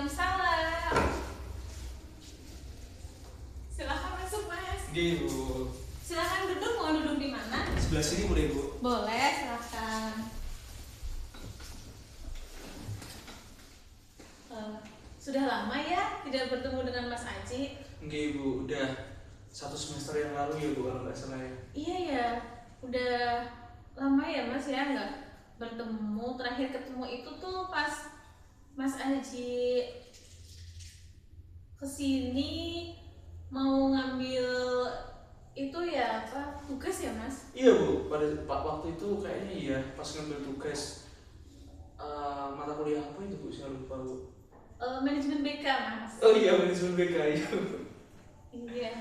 Waalaikumsalam. Silahkan masuk, Mas. Oke, Bu. Silahkan duduk. Mau duduk di mana? Sebelah sini boleh, Bu? Boleh, silahkan. Sudah lama ya tidak bertemu dengan Mas Aji? Oke, Bu. Udah 1 semester yang lalu ya, Bu, kalau nggak salah ya. Iya ya, udah lama ya Mas ya nggak bertemu. Terakhir ketemu itu tuh pas Mas Aji kesini mau ngambil itu ya apa tugas ya Mas? Iya, Bu. Pada waktu itu kayaknya iya, pas ngambil tugas mata kuliah apa itu, Bu? Saya lupa, Bu. Manajemen BK Mas. Oh iya, manajemen BK ya. Iya.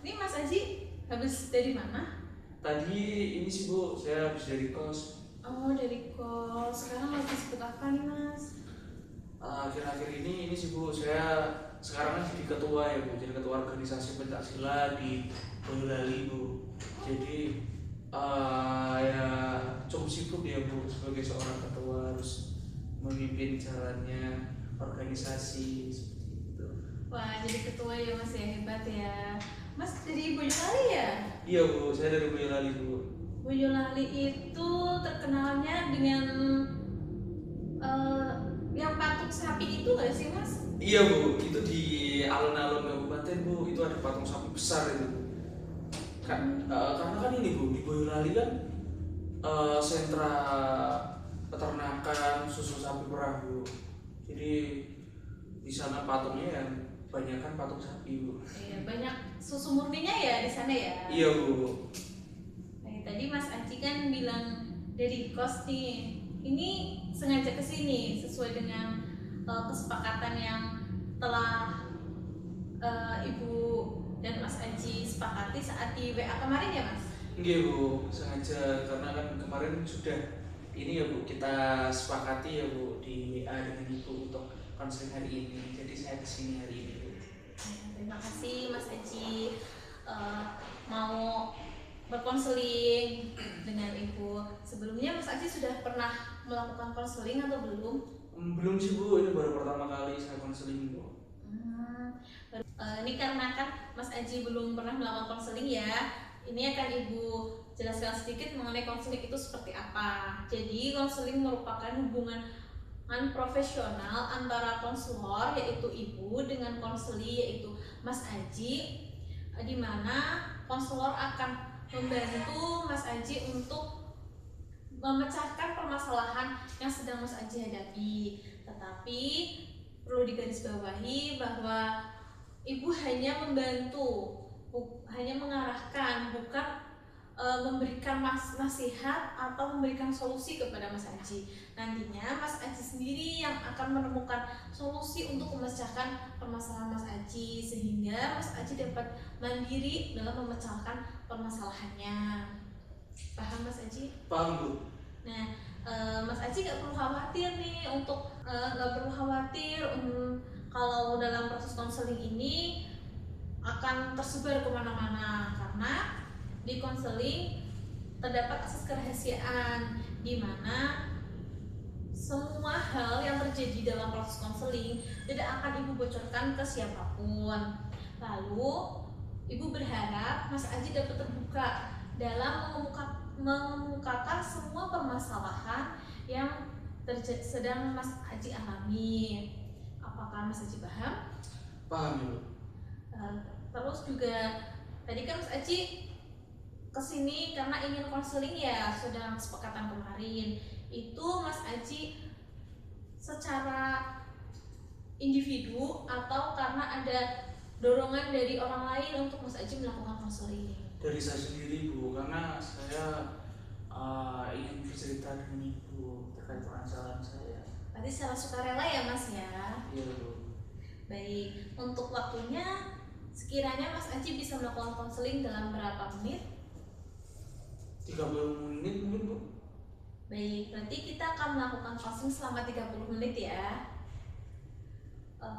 Ini Mas Aji habis dari mana? Tadi ini sih, Bu, saya habis dari kos. Oh, dari kos. Sekarang lagi sibuk apa nih Mas? Akhir-akhir ini sih, Bu, saya sekarang kan jadi ketua ya, Bu. Jadi ketua organisasi pencaksilat di Boyolali, Bu. Jadi ya cukup sibuk ya, Bu, sebagai seorang ketua harus memimpin jalannya organisasi seperti itu. Wah, jadi ketua ya Mas ya, hebat ya. Mas dari Boyolali ya? Iya, Bu, saya dari Boyolali, Bu. Boyolali itu terkenalnya dengan yang patung sapi itu nggak sih Mas? Iya, Bu, itu di alun-alun kabupaten, Bu, itu ada patung sapi besar itu, Bu. Karena kan ini, Bu, di Boyolali kan sentra peternakan susu sapi perah, Bu. Jadi di sana patungnya yang banyak kan patung sapi, Bu. Iya, banyak susu murninya ya di sana ya. Iya, Bu. Nah, tadi Mas Aji kan bilang dari kos nih. Ini sengaja kesini sesuai dengan kesepakatan yang telah Ibu dan Mas Aji sepakati saat di WA kemarin ya Mas? Iya, Bu, sengaja karena kan kemarin sudah ini ya, Bu, kita sepakati ya, Bu, di WA dengan Ibu untuk konseling hari ini. Jadi saya kesini hari ini, Bu. Terima kasih Mas Aji mau berkonseling dengan Ibu. Sebelumnya Mas Aji sudah pernah melakukan konseling atau belum? Belum sih, Bu, ini baru pertama kali saya konseling, Bu. Ini karena kan Mas Aji belum pernah melakukan konseling ya. Ini akan Ibu jelaskan sedikit mengenai konseling itu seperti apa. Jadi konseling merupakan hubungan profesional antara konselor yaitu Ibu dengan konseli yaitu Mas Aji, di mana konselor akan membantu Mas Aji untuk memecahkan permasalahan yang sedang Mas Aji hadapi. Tetapi perlu digarisbawahi bahwa Ibu hanya membantu, hanya mengarahkan, bukan memberikan nasihat atau memberikan solusi kepada Mas Aji. Nantinya Mas Aji sendiri yang akan menemukan solusi untuk memecahkan permasalahan Mas Aji, sehingga Mas Aji dapat mandiri dalam memecahkan permasalahannya. Paham Mas Aji? Paham, Bu. Nah, Mas Aji nggak perlu khawatir nih kalau dalam proses konseling ini akan tersebar kemana-mana, karena di konseling terdapat akses kerahasiaan di mana semua hal yang terjadi dalam proses konseling tidak akan Ibu bocorkan ke siapapun. Lalu Ibu berharap Mas Aji dapat terbuka dalam mengemukakan semua permasalahan yang sedang Mas Aji alami. Apakah Mas Aji paham? Paham, Bu. Terus juga tadi kan Mas Aji kesini karena ingin konseling ya, sudah kesepakatan kemarin. Itu Mas Aji secara individu atau karena ada dorongan dari orang lain untuk Mas Aji melakukan konseling? Dari saya sendiri, Bu, karena saya ingin bercerita dengan Ibu terkait permasalahan saya. Berarti secara sukarela ya Mas ya? Iya, Bu. Baik, untuk waktunya sekiranya Mas Aji bisa melakukan konseling dalam berapa menit? 30 menit mungkin, Bu. Baik, berarti kita akan melakukan konseling selama 30 menit ya.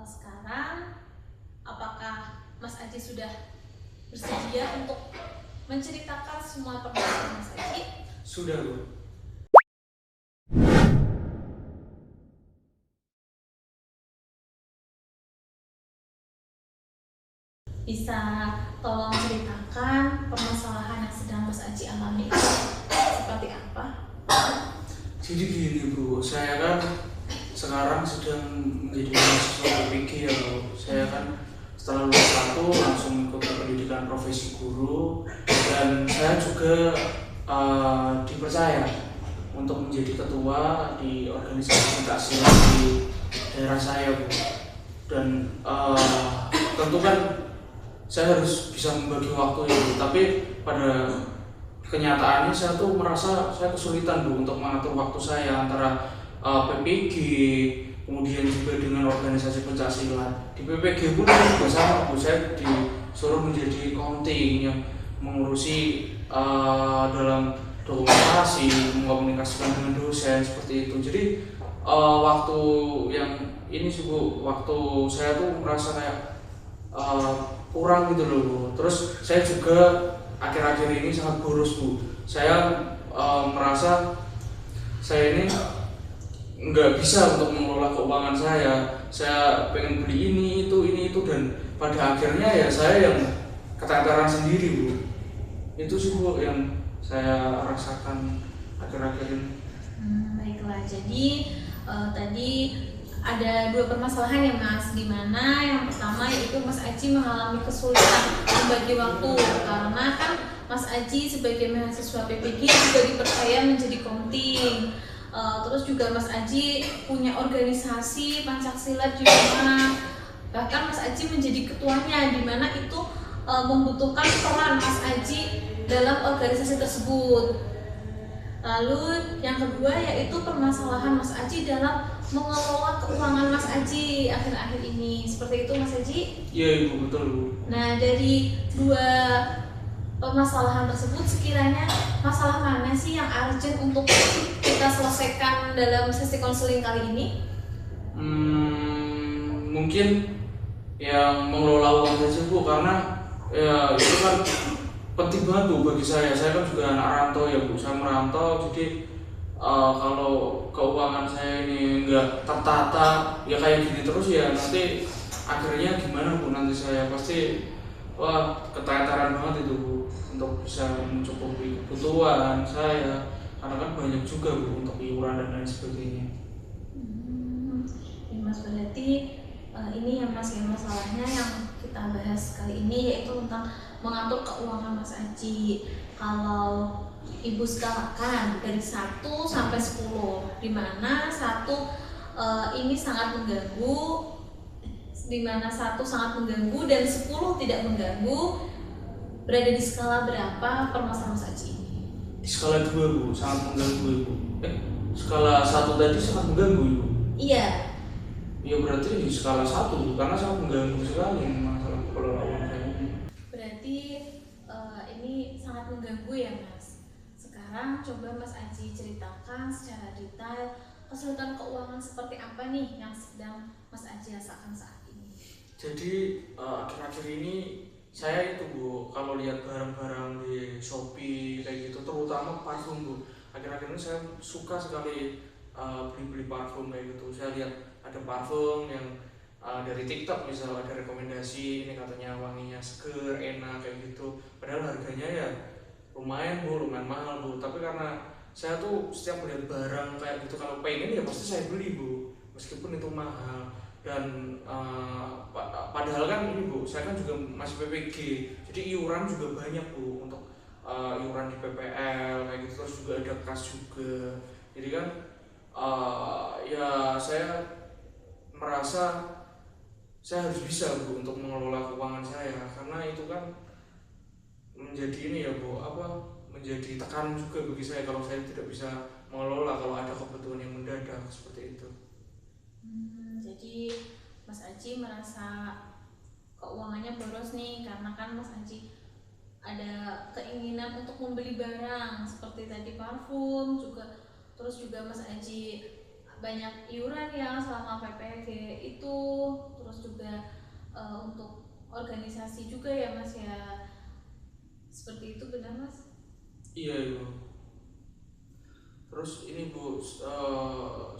Sekarang apakah Mas Aji sudah bersedia untuk menceritakan semua permasalahan Mas Aji? Sudah, Bu. Bisa tolong ceritakan permasalahan yang sedang Mas Aji alami itu seperti apa? Jadi gini Bu, saya kan sekarang sedang menjadi mahasiswa PPG ya Bu. Saya kan setelah lulus satu langsung ikut pendidikan profesi guru, dan saya juga dipercaya untuk menjadi ketua di organisasi pencaksilat di daerah saya Bu. Dan tentu kan saya harus bisa membagi waktu ya Bu. Tapi pada kenyataannya saya tuh merasa saya kesulitan Bu untuk mengatur waktu saya antara PPG, kemudian juga dengan organisasi pencaksilat. Di PPG pun juga sama Bu, saya disuruh menjadi accounting yang mengurusi dalam dokumentasi, mengkomunikasikan dengan dosen seperti itu. Jadi waktu yang ini sih Bu, waktu saya tuh merasa kayak kurang gitu loh Bu. Terus saya juga akhir-akhir ini sangat boros Bu. Saya merasa saya ini nggak bisa untuk mengelola keuangan saya. Saya pengen beli ini itu, dan pada akhirnya ya saya yang keteteran sendiri Bu. Itu sih Bu yang saya rasakan akhir-akhir ini. Baiklah, jadi tadi ada dua permasalahan ya Mas, dimana yang pertama yaitu Mas Aji mengalami kesulitan membagi waktu karena kan Mas Aji sebagai mahasiswa PPG juga dipercaya menjadi komting. Terus juga Mas Aji punya organisasi pencaksilat di mana bahkan Mas Aji menjadi ketuanya, di mana itu membutuhkan peran Mas Aji dalam organisasi tersebut. Lalu yang kedua yaitu permasalahan Mas Aji dalam mengelola keuangan Mas Aji akhir-akhir ini. Seperti itu Mas Aji? Iya Ibu, betul Bu. Nah, dari dua permasalahan tersebut sekiranya masalah mana sih yang urgent untuk kita selesaikan dalam sesi konseling kali ini? Mungkin yang mengelola uang saja Bu, karena ya itu kan penting banget Bu bagi saya. Saya kan juga anak rantau ya Bu, saya merantau. Jadi kalau keuangan saya ini nggak tertata ya kayak gini terus, ya nanti akhirnya gimana Bu? Nanti saya pasti keteteran banget itu Bu untuk bisa mencukupi kebutuhan saya, karena kan banyak juga Bu untuk iuran dan lain sebagainya. Ya Mas, berarti ini ya Mas ya masalahnya yang kita bahas kali ini yaitu tentang mengatur keuangan Mas Aji. Kalau Ibu skalakan dari 1 sampai 10, di mana 1 ini sangat mengganggu, di mana 1 sangat mengganggu dan 10 tidak mengganggu, berada di skala berapa permasalahan Mas Aji ini? Di skala 2 Bu, sangat mengganggu Ibu. Skala 1 tadi sangat mengganggu Ibu? Iya. Ya berarti di skala 1 Bu, karena sangat mengganggu sekali masalah pengelolaan saya ini. Berarti ini sangat mengganggu ya Mas. Sekarang coba Mas Aji ceritakan secara detail kesulitan keuangan seperti apa nih yang sedang Mas Aji rasakan saat ini. Jadi akhir-akhir ini saya itu Bu, kalau lihat barang-barang di Shopee kayak gitu, terutama parfum Bu. Akhir-akhir ini saya suka sekali beli-beli parfum kayak gitu. Saya lihat ada parfum yang dari TikTok misalnya ada rekomendasi, ini katanya wanginya seger, enak kayak gitu. Padahal harganya ya lumayan Bu, lumayan mahal Bu. Tapi karena saya tuh setiap melihat barang kayak gitu, kalau pengen ya pasti saya beli Bu, meskipun itu mahal. Dan padahal kan ini Bu, saya kan juga masih PPG, jadi iuran juga banyak Bu, untuk iuran di PPL kayak gitu, terus juga ada kas juga. Jadi kan ya saya merasa saya harus bisa Bu untuk mengelola keuangan saya, karena itu kan menjadi ini ya Bu, menjadi tekanan juga bagi saya kalau saya tidak bisa mengelola kalau ada kebutuhan yang mendadak seperti itu. Jadi Mas Aji merasa keuangannya boros nih karena kan Mas Aji ada keinginan untuk membeli barang seperti tadi parfum juga, terus juga Mas Aji banyak iuran ya selama PPG itu, terus juga untuk organisasi juga ya Mas ya, seperti itu benar Mas? Iya Ibu. Terus ini Bu,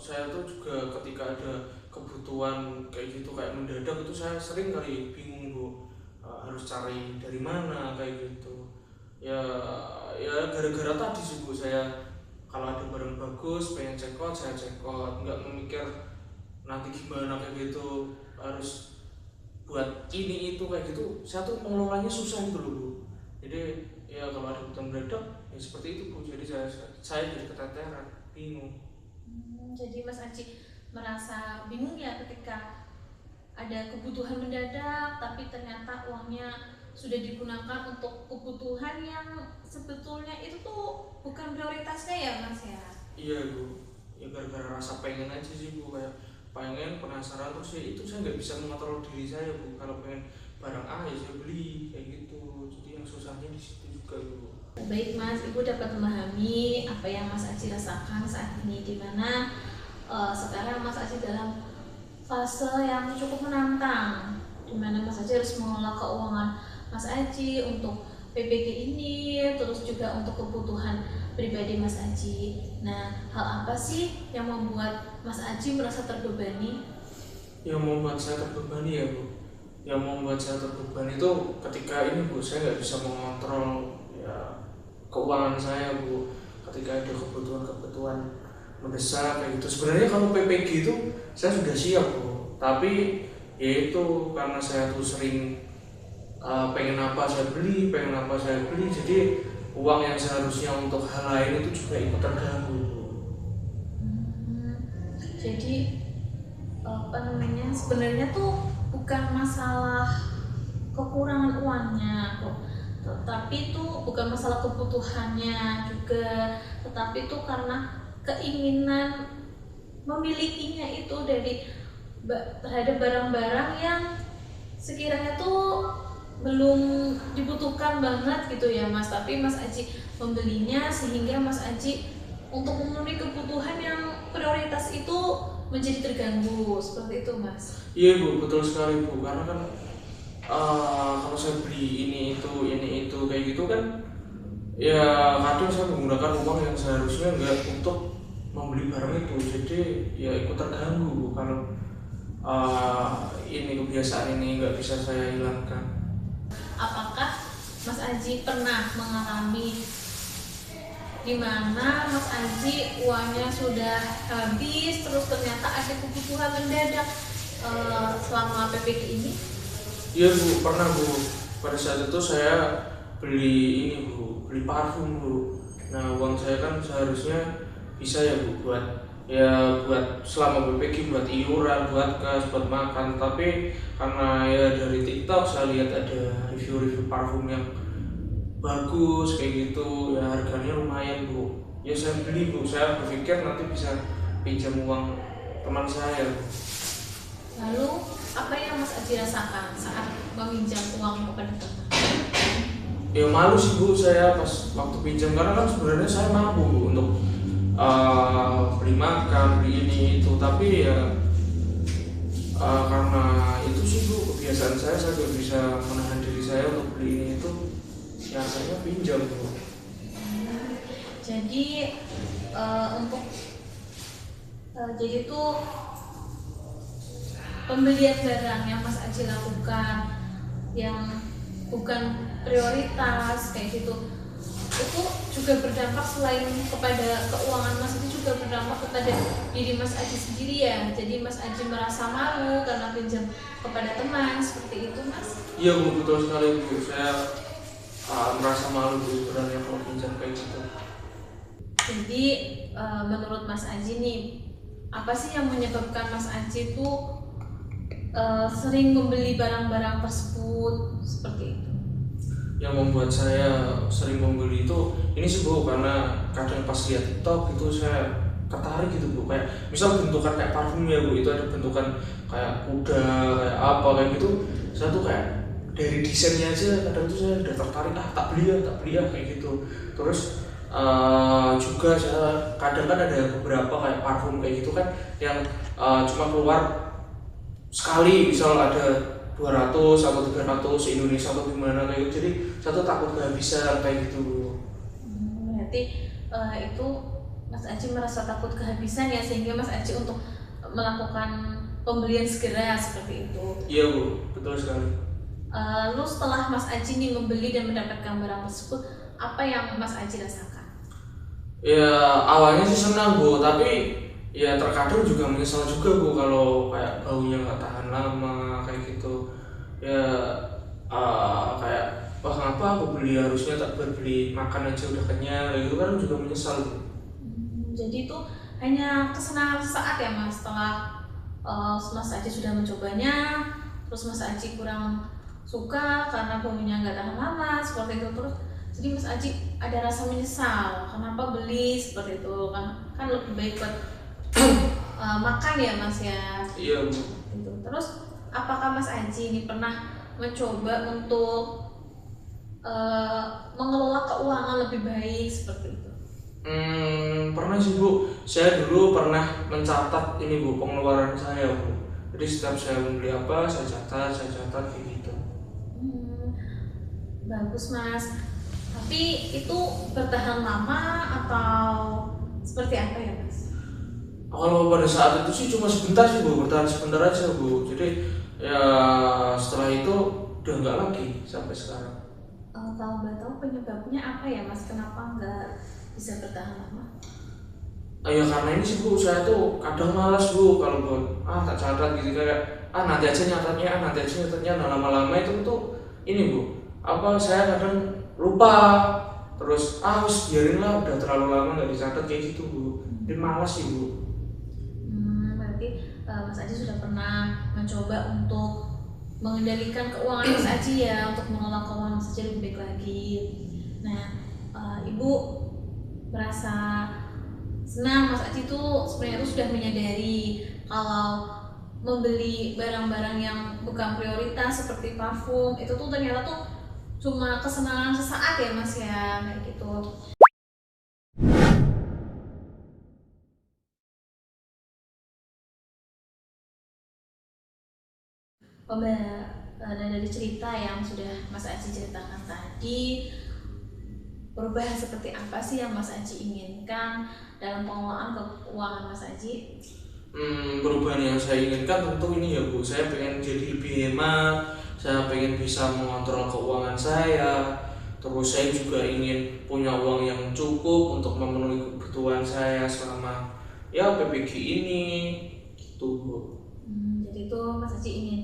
saya tuh juga ketika ada kebutuhan kayak gitu kayak mendadak itu saya sering kali bingung Bu, harus cari dari mana kayak gitu. Ya gara-gara tadi sih Bu, saya kalau ada barang bagus pengen check out, saya check out, nggak memikir nanti gimana kayak gitu, harus buat ini itu kayak gitu. Saya tuh mengelolanya susah gitu loh Bu. Jadi ya kalau ada kebutuhan mendadak ya seperti itu Bu, jadi saya jadi keteteran, bingung. Jadi Mas Aji merasa bingung ya ketika ada kebutuhan mendadak tapi ternyata uangnya sudah digunakan untuk kebutuhan yang sebetulnya itu tuh bukan prioritasnya ya Mas ya. Iya Bu, ya gara-gara rasa pengen aja sih Bu, kayak pengen, penasaran, terus ya itu saya nggak bisa mengontrol diri saya Bu. Kalau pengen barang A ya saya beli kayak gitu, jadi yang susahnya di situ juga Bu. Baik Mas, Ibu dapat memahami apa yang Mas Aji rasakan saat ini, dimana sekarang Mas Aji dalam fase yang cukup menantang, dimana Mas Aji harus mengelola keuangan Mas Aji untuk PPG ini, terus juga untuk kebutuhan pribadi Mas Aji. Nah, hal apa sih yang membuat Mas Aji merasa terbebani? Yang membuat saya terbebani ya Bu, yang membuat saya terbebani itu ketika ini Bu, saya nggak bisa mengontrol ya keuangan saya Bu. Ketika ada kebutuhan mendesak kayak gitu, sebenarnya kalau PPG itu saya sudah siap Bu, tapi ya itu karena saya tuh sering pengen apa saya beli, jadi uang yang seharusnya untuk hal lain itu juga ikut terganggu Bu. Jadi apa namanya, sebenarnya tuh bukan masalah kekurangan uangnya kok, tetapi itu bukan masalah kebutuhannya juga, tetapi itu karena keinginan memilikinya itu dari terhadap barang-barang yang sekiranya tuh belum dibutuhkan banget gitu ya Mas, tapi Mas Aji membelinya sehingga Mas Aji untuk memenuhi kebutuhan yang prioritas itu menjadi terganggu, seperti itu Mas. Iya Bu, betul sekali Bu, karena kan kalau saya beli ini itu kayak gitu kan, ya kadang saya menggunakan uang yang seharusnya nggak untuk membeli barang itu, jadi ya ikut terganggu Bu, kalau ini kebiasaan ini nggak bisa saya hilangkan. Apakah Mas Aji pernah mengalami di mana Mas Aji uangnya sudah habis, terus ternyata ada kebutuhan mendadak selama PPG ini? Iya Bu, pernah Bu. Pada saat itu saya beli ini Bu, beli parfum Bu. Nah uang saya kan seharusnya bisa ya Bu buat selama PPG, buat iuran, buat kas, buat makan. Tapi karena ya dari TikTok saya lihat ada review-review parfum yang bagus kayak gitu, ya harganya lumayan Bu. Ya saya beli Bu, saya berpikir nanti bisa pinjam uang teman saya. Lalu apa yang Mas Aji rasakan saat meminjam uang kepada teman? Ya malu sih Bu saya pas waktu pinjam, karena kan sebenarnya saya mampu Bu untuk beli makan, beli ini itu, tapi ya karena itu sih Bu kebiasaan saya tidak bisa menahan diri saya untuk beli ini itu, ya akhirnya pinjam Bu. Jadi untuk jadi tuh pembelian barang yang Mas Aji lakukan yang bukan prioritas kayak gitu, itu juga berdampak selain kepada keuangan Mas Aji, juga berdampak kepada diri Mas Aji sendiri ya. Jadi Mas Aji merasa malu karena pinjam kepada teman, seperti itu Mas? Iya Bu, betul sekali Bu, saya merasa malu Bu sebenarnya kalau pinjam kayak gitu. Jadi menurut Mas Aji nih, apa sih yang menyebabkan Mas Aji tuh sering membeli barang-barang tersebut seperti itu? Yang membuat saya sering membeli itu ini sih Bu, karena kadang pas lihat TikTok itu saya tertarik gitu Bu, kayak misal bentukan kayak parfum ya Bu, itu ada bentukan kayak kuda, kayak apa kayak gitu, saya tuh kayak dari desainnya aja kadang tuh saya udah tertarik, tak beli ya kayak gitu. Terus juga saya kadang kan ada beberapa kayak parfum kayak gitu kan yang cuma keluar sekali, misal ada 200 atau 300 Indonesia atau gimana kayak gitu, jadi saya tuh takut kehabisan kayak gitu. Berarti itu Mas Aji merasa takut kehabisan ya, sehingga Mas Aji untuk melakukan pembelian segera seperti itu. Iya Bu, betul sekali. Lalu setelah Mas Aji nih membeli dan mendapatkan barang tersebut, apa yang Mas Aji rasakan? Ya awalnya sih senang Bu, tapi ya terkadang juga menyesal juga Bu kalau kayak baunya nggak tahan lama kayak gitu. Ya kayak wah kenapa aku beli, harusnya tak berbeli makan aja udah kenyang kayak gitu kan, juga menyesal Bu. Jadi itu hanya kesenangan sesaat ya Mas, setelah Mas Aji sudah mencobanya, terus Mas Aji kurang suka karena baunya nggak tahan lama seperti itu, terus jadi Mas Aji ada rasa menyesal kenapa beli seperti itu, kan lebih baik buat makan ya Mas ya. Iya Bu. Gitu. Terus apakah Mas Aji ini pernah mencoba untuk mengelola keuangan lebih baik seperti itu? Pernah sih Bu, saya dulu pernah mencatat ini Bu, pengeluaran saya Bu. Jadi setiap saya membeli apa, saya catat kayak gitu. Bagus Mas. Tapi itu bertahan lama atau seperti apa ya Mas? Kalau pada saat itu sih cuma sebentar sih Bu, bertahan sebentar aja Bu. Jadi ya setelah itu udah nggak lagi sampai sekarang. Kalau boleh tahu penyebabnya apa ya Mas? Kenapa nggak bisa bertahan lama? Ya karena ini sih Bu, saya tuh kadang malas Bu kalau buat tak catat gitu, kayak nanti aja nyatatnya, nah lama-lama itu tuh ini Bu, apa saya kadang lupa, terus wis biarin lah, udah terlalu lama nggak dicatat kayak gitu Bu, jadi malas sih Bu. Berarti Mas Aji sudah pernah mencoba untuk mengendalikan keuangan Mas Aji ya, untuk mengelola keuangan Mas Aji lebih baik lagi. Nah, Ibu merasa senang Mas Aji tuh sebenarnya tuh sudah menyadari kalau membeli barang-barang yang bukan prioritas seperti parfum itu tuh ternyata tuh cuma kesenangan sesaat ya Mas ya, kayak gitu. Dari cerita yang sudah Mas Aji ceritakan tadi, perubahan seperti apa sih yang Mas Aji inginkan dalam pengelolaan keuangan Mas Aji? Perubahan yang saya inginkan tentu ini ya Bu, saya pengen jadi lebih hemat, saya pengen bisa mengontrol keuangan saya, terus saya juga ingin punya uang yang cukup untuk memenuhi kebutuhan saya selama ya PPG ini gitu Bu. Jadi itu Mas Aji ingin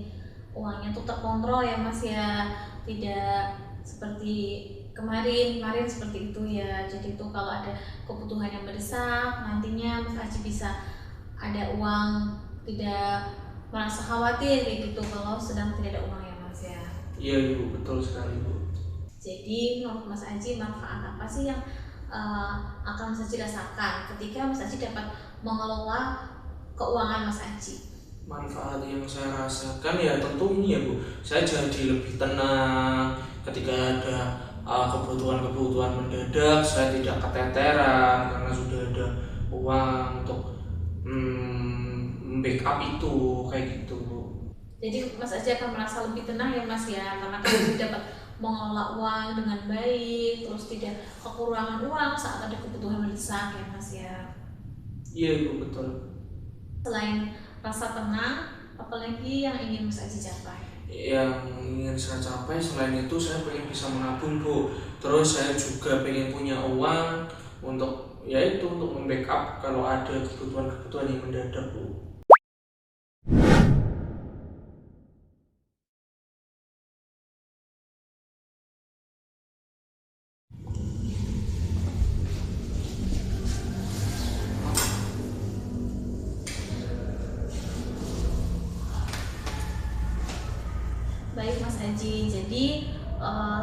uangnya tuh terkontrol ya Mas ya, tidak seperti kemarin seperti itu ya. Jadi itu kalau ada kebutuhan yang mendesak nantinya Mas Aji bisa ada uang, tidak merasa khawatir kayak gitu kalau sedang tidak ada uang ya Mas ya. Iya Ibu, betul sekali Bu. Jadi menurut Mas Aji manfaat apa sih yang akan Mas Aji rasakan ketika Mas Aji dapat mengelola keuangan Mas Aji? Manfaat yang saya rasakan ya tentu ini ya Bu, saya jadi lebih tenang ketika ada kebutuhan-kebutuhan mendadak, saya tidak keteteran karena sudah ada uang untuk backup itu kayak gitu Bu. Jadi Mas Aji akan merasa lebih tenang ya Mas ya, karena kan dapat mengelola uang dengan baik, terus tidak kekurangan uang saat ada kebutuhan mendesak ya Mas ya. Iya Ibu, betul. Selain rasa tenang, apalagi yang ingin Mas Aji capai? Yang ingin saya capai selain itu, saya pengen bisa menabung Bu, terus saya juga pengen punya uang untuk yaitu untuk membackup kalau ada kebutuhan-kebutuhan yang mendadak Bu. Baik Mas Aji, jadi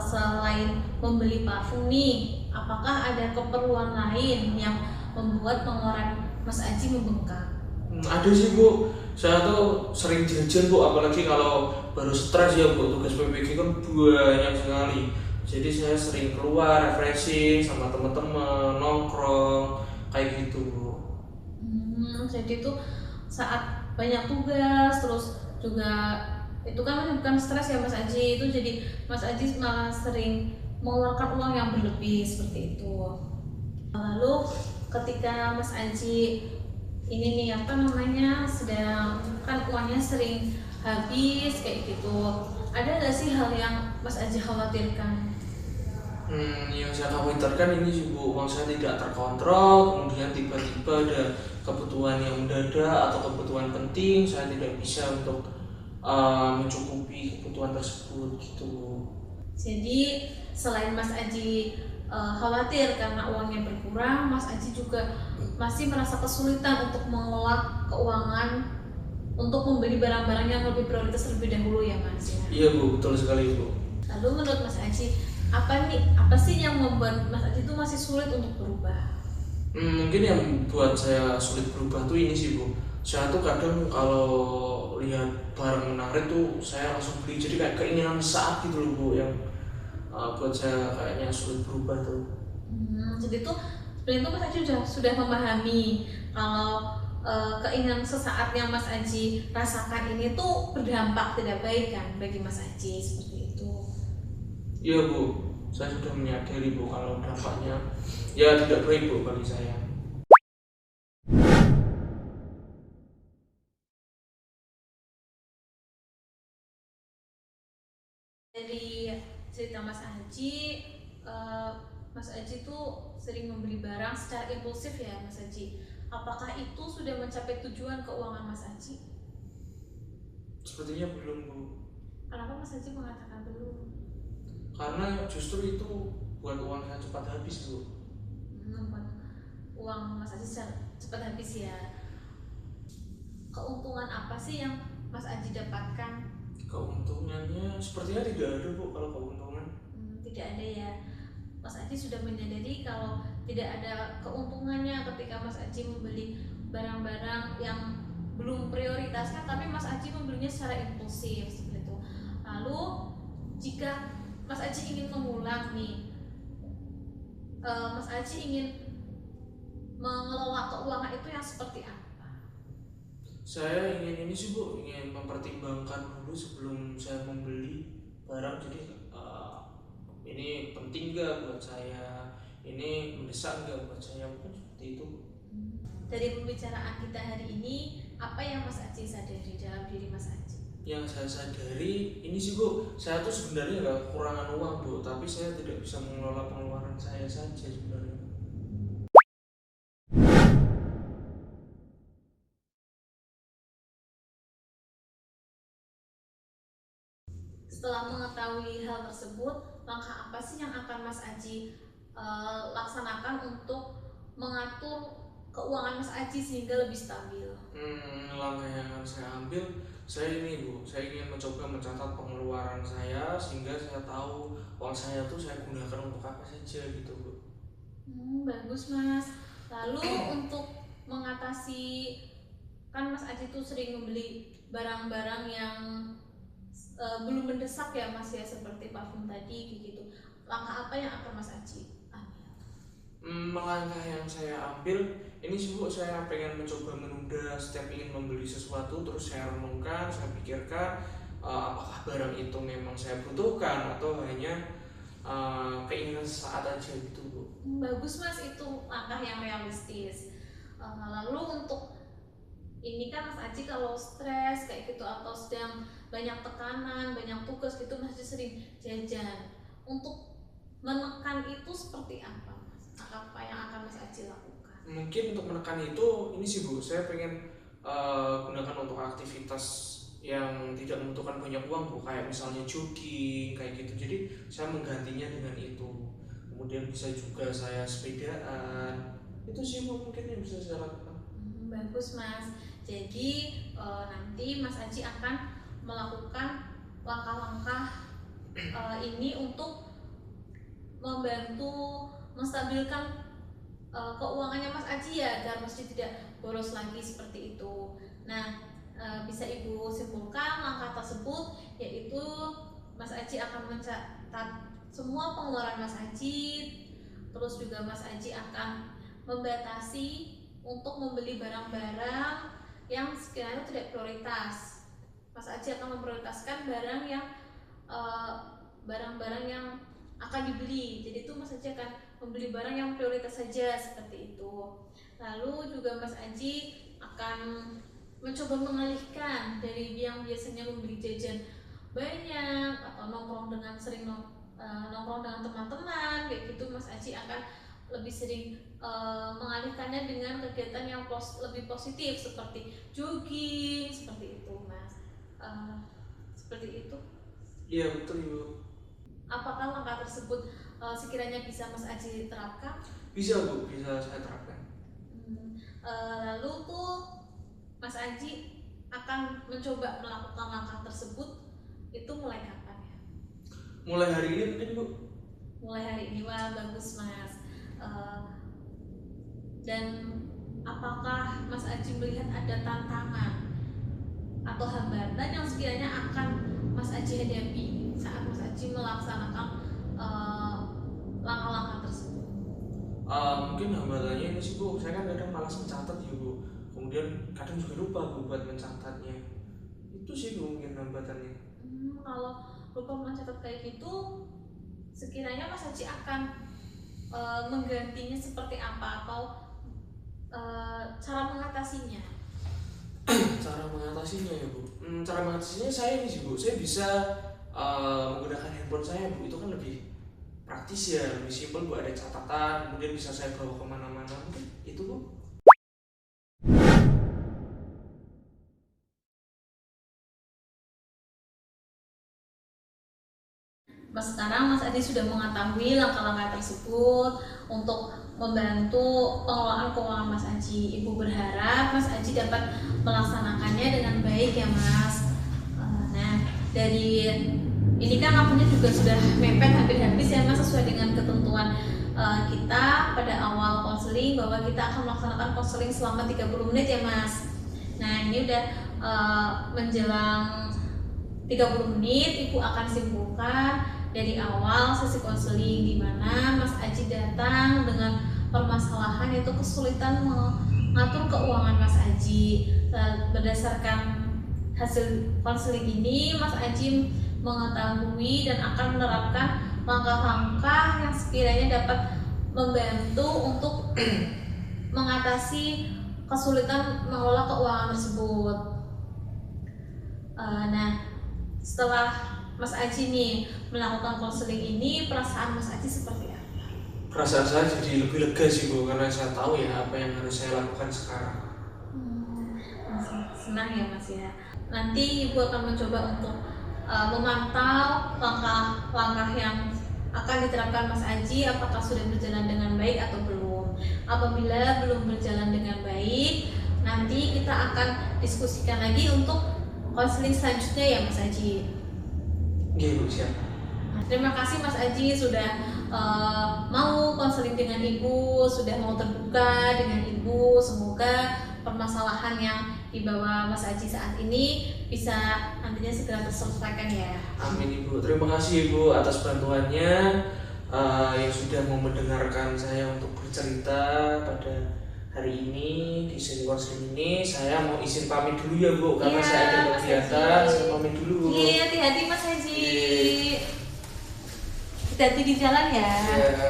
selain membeli parfum nih, apakah ada keperluan lain yang membuat pengeluaran Mas Aji membengkak? Ada sih Bu, saya tuh sering jajan Bu, apalagi kalau baru stres ya Bu, tugas PPG kan banyak sekali. Jadi saya sering keluar refreshing sama teman-teman, nongkrong kayak gitu Bu. Jadi itu saat banyak tugas, terus juga itu kan bukan stres ya Mas Aji, itu jadi Mas Aji malah sering mengeluarkan uang yang berlebih seperti itu. Lalu ketika Mas Aji ini nih sedang kan uangnya sering habis kayak gitu, Ada nggak sih hal yang Mas Aji khawatirkan? Yang saya khawatirkan ini sih Bu, uang saya tidak terkontrol, kemudian tiba-tiba ada kebutuhan yang mendadak atau kebutuhan penting, saya tidak bisa untuk mencukupi kebutuhan tersebut gitu Bu. Jadi selain Mas Aji khawatir karena uangnya berkurang, Mas Aji juga masih merasa kesulitan untuk mengelola keuangan untuk membeli barang-barang yang lebih prioritas lebih dahulu ya Mas ya. Iya Bu, betul sekali Bu. Lalu menurut Mas Aji, apa sih yang membuat Mas Aji itu masih sulit untuk berubah? Mungkin yang buat saya sulit berubah tuh ini sih Bu. Saya tuh kadang kalau lihat barang menarik tuh saya langsung beli, jadi kayak keinginan saat gitu loh Bu, yang buat saya kayaknya sulit berubah tuh. Jadi tuh sebenarnya tuh Mas Aji sudah memahami kalau keinginan sesaat yang Mas Aji rasakan ini tuh berdampak tidak baik kan bagi Mas Aji seperti itu. Iya Bu, saya sudah menyadari Bu kalau dampaknya ya tidak baik Bu bagi saya. Dari cerita Mas Aji, eh, Mas Aji tuh sering membeli barang secara impulsif ya Mas Aji. Apakah itu sudah mencapai tujuan keuangan Mas Aji? Sepertinya belum Bu, Kenapa Mas Aji mengatakan belum? karena justru itu buat uang saya cepat habis Bu. Membuat uang Mas Aji cepat habis ya. Keuntungan apa sih yang Mas Aji dapatkan? Keuntungannya sepertinya tidak ada Bu kalau keuntungan. Tidak ada ya. Mas Aji sudah menyadari kalau tidak ada keuntungannya ketika Mas Aji membeli barang-barang yang belum prioritaskan, tapi Mas Aji membelinya secara impulsif seperti itu. Lalu jika Mas Aji ingin mengulang nih, Mas Aji ingin mengelola keuangan itu yang seperti apa? Saya ingin ini sih Bu, ingin mempertimbangkan dulu sebelum saya membeli barang. Jadi ini penting gak buat saya, ini mendesak gak buat saya, mungkin seperti itu Bu. Dari pembicaraan kita hari ini, apa yang Mas Aji sadari dalam diri Mas Aji? Yang saya sadari ini sih Bu, saya tuh sebenarnya gak kekurangan uang Bu, tapi saya tidak bisa mengelola pengeluaran saya saja sebenarnya. Setelah mengetahui hal tersebut, langkah apa sih yang akan Mas Aji laksanakan untuk mengatur keuangan Mas Aji sehingga lebih stabil? Langkah yang akan saya ambil, saya ini Bu, saya ingin mencoba mencatat pengeluaran saya sehingga saya tahu uang saya tuh saya gunakan untuk apa saja gitu Bu. Bagus Mas. Lalu untuk mengatasi, kan Mas Aji tuh sering membeli barang-barang yang belum mendesak ya Mas ya, seperti parfum tadi gitu. Langkah apa yang akan Mas Aji ambil? Langkah yang saya ambil ini sih Bu, saya pengen mencoba menunda setiap ingin membeli sesuatu, terus saya renungkan, saya pikirkan apakah barang itu memang saya butuhkan atau hanya keinginan saat aja gitu Bu. Bagus Mas, itu langkah yang realistis. Lalu untuk ini kan Mas Aji kalau stres kayak gitu atau sedang banyak tekanan, banyak tugas gitu, Mas Aji sering jajan. Untuk menekan itu seperti apa Mas? Apa yang akan Mas Aji lakukan? Mungkin untuk menekan itu ini sih Bu, saya pengen gunakan untuk aktivitas yang tidak membutuhkan banyak uang Bu, kayak misalnya jogging kayak gitu. Jadi saya menggantinya dengan itu. Kemudian bisa juga saya sepedaan. Itu sih Bu mungkin yang bisa saya lakukan. Bagus Mas. Jadi nanti Mas Aji akan melakukan langkah-langkah ini untuk membantu menstabilkan keuangannya Mas Aji ya, agar Mas Aji tidak boros lagi seperti itu. Nah, bisa Ibu simpulkan langkah tersebut yaitu Mas Aji akan mencatat semua pengeluaran Mas Aji, terus juga Mas Aji akan membatasi untuk membeli barang-barang yang sekiranya tidak prioritas. Mas Aji akan memprioritaskan barang-barang yang akan dibeli. Jadi itu Mas Aji akan membeli barang yang prioritas saja seperti itu. Lalu juga Mas Aji akan mencoba mengalihkan dari yang biasanya membeli jajan banyak atau nongkrong dengan nongkrong dengan teman-teman kayak gitu, Mas Aji akan lebih sering mengalihkannya dengan kegiatan yang lebih positif seperti jogging seperti itu, Mas. Seperti itu. Iya betul Ibu. Apakah langkah tersebut sekiranya bisa Mas Aji terapkan? Bisa Bu, bisa saya terapkan. Lalu tuh Mas Aji akan mencoba melakukan langkah tersebut itu mulai kapan ya? Mulai hari ini mungkin Bu. Mulai hari ini, wah bagus Mas. Dan apakah Mas Aji melihat ada tantangan atau hambatan yang sekiranya akan Mas Aji hadapi saat Mas Aji melaksanakan langkah-langkah tersebut? Mungkin hambatannya ini sih Bu, saya kan kadang malas mencatat ya Bu, kemudian kadang juga lupa Bu buat mencatatnya. Itu sih Bu mungkin hambatannya. Kalau lupa mencatat kayak gitu, sekiranya Mas Aji akan menggantinya seperti apa atau cara mengatasinya? Cara mengatasinya ya Bu, cara mengatasinya saya ini sih Bu, saya bisa menggunakan handphone saya Bu, itu kan lebih praktis ya, lebih simpel Bu, ada catatan, kemudian bisa saya bawa kemana-mana, mungkin itu Bu. Mas, sekarang Mas Adi sudah mengetahui langkah-langkah tersebut untuk membantu pengelolaan keuangan Mas Aji. Ibu berharap Mas Aji dapat melaksanakannya dengan baik ya Mas. Nah, dari ini kan waktunya juga sudah mepet hampir habis ya Mas, sesuai dengan ketentuan kita pada awal konseling bahwa kita akan melaksanakan konseling selama 30 menit ya Mas. Nah, ini udah menjelang 30 menit, Ibu akan simpulkan dari awal sesi konseling di mana Mas Aji datang dengan permasalahan yaitu kesulitan mengatur keuangan Mas Aji. Berdasarkan hasil konseling ini, Mas Aji mengetahui dan akan menerapkan langkah-langkah yang sekiranya dapat membantu untuk mengatasi kesulitan mengelola keuangan tersebut. Nah, setelah Mas Aji nih melakukan konseling ini, perasaan Mas Aji seperti apa? Perasaan saya jadi lebih lega sih Bu, karena saya tahu ya apa yang harus saya lakukan sekarang. Senang ya Mas ya. Nanti Ibu akan mencoba untuk memantau langkah-langkah yang akan diterapkan Mas Aji apakah sudah berjalan dengan baik atau belum. Apabila belum berjalan dengan baik, nanti kita akan diskusikan lagi untuk konseling selanjutnya ya Mas Aji. Iya Bu, siap. Terima kasih Mas Aji sudah mau konseling dengan Ibu, sudah mau terbuka dengan Ibu. Semoga permasalahan yang dibawa Mas Aji saat ini bisa nantinya segera terselesaikan ya. Amin Ibu. Terima kasih Ibu atas bantuannya yang sudah mau mendengarkan saya untuk bercerita pada hari ini di sesi konseling ini. Saya mau izin pamit dulu ya Bu, karena saya ada kegiatan. Saya pamit dulu. Iya, hati-hati Mas Haji. Hati-hati di jalan ya. Iya.